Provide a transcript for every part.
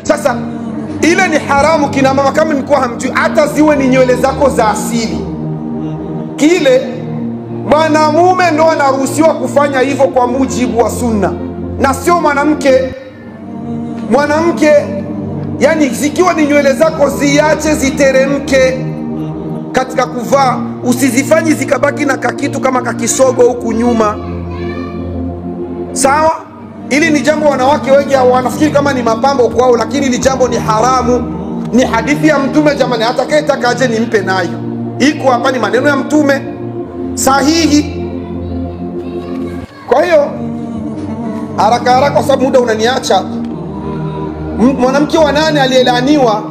Sasa ile ni haramu kina mama, kama mlikuwa hamjui, hata ziwe ni nywele zako za asili. Kile mwanamume ndo anaruhusiwa kufanya hivyo kwa mujibu wa sunna, na sio mwanamke. Mwanamke yani zikiwa ni nywele zako ziache ziteremke katika kuvaa, usizifanyi zikabaki na kakitu kama kakisogo huku nyuma, sawa? Ili ni jambo wanawake wengi wanafikiri kama ni mapambo kwao, lakini ili jambo ni haramu. Ni hadithi ya Mtume jamani, atakayetaka aje nimpe nayo, iko hapa, ni maneno ya Mtume sahihi. Kwa hiyo haraka haraka, kwa sababu muda unaniacha, mwanamke wa 8 aliyelaaniwa,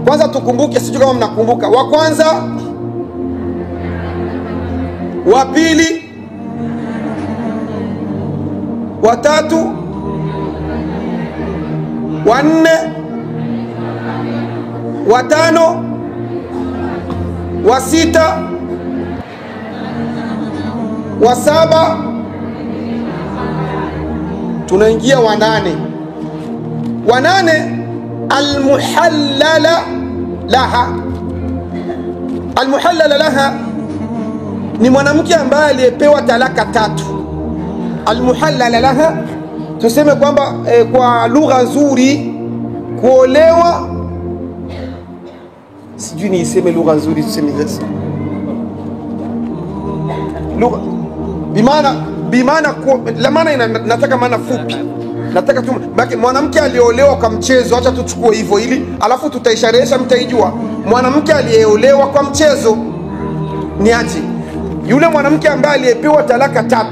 kwanza tukumbuke, sijui kama mnakumbuka, wa kwanza, wa pili, wa tatu, wa 4, wa 5, wa 6, wa 7, tunaingia wa 8. Wa 8 almuhallala laha. Almuhallala laha ni mwanamke ambaye aliyepewa talaka 3. Almuhallala laha tuseme kwamba kwa lugha nzuri kuolewa, sijui ni iseme lugha nzuri, tuseme hizi lugha bimaana la maana nataka maana fupi, nataka tu baki mwanamke aliolewa kwa mchezo. Acha tuchukue hivyo ili alafu tutaisharesha, mtaijua. Mwanamke aliyeolewa kwa mchezo ni aje? Yule mwanamke ambaye aliyepewa talaka 3.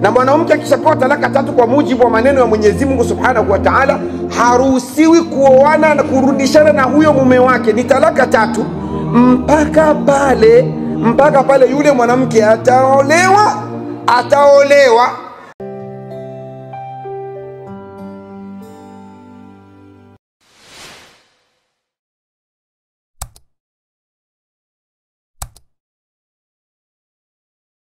Na mwanamke akishapewa talaka 3 kwa mujibu wa maneno ya Mwenyezi Mungu Subhanahu wa Ta'ala, haruhusiwi kuoana na kurudishana na huyo mume wake. Ni talaka 3 mpaka pale yule mwanamke ataolewa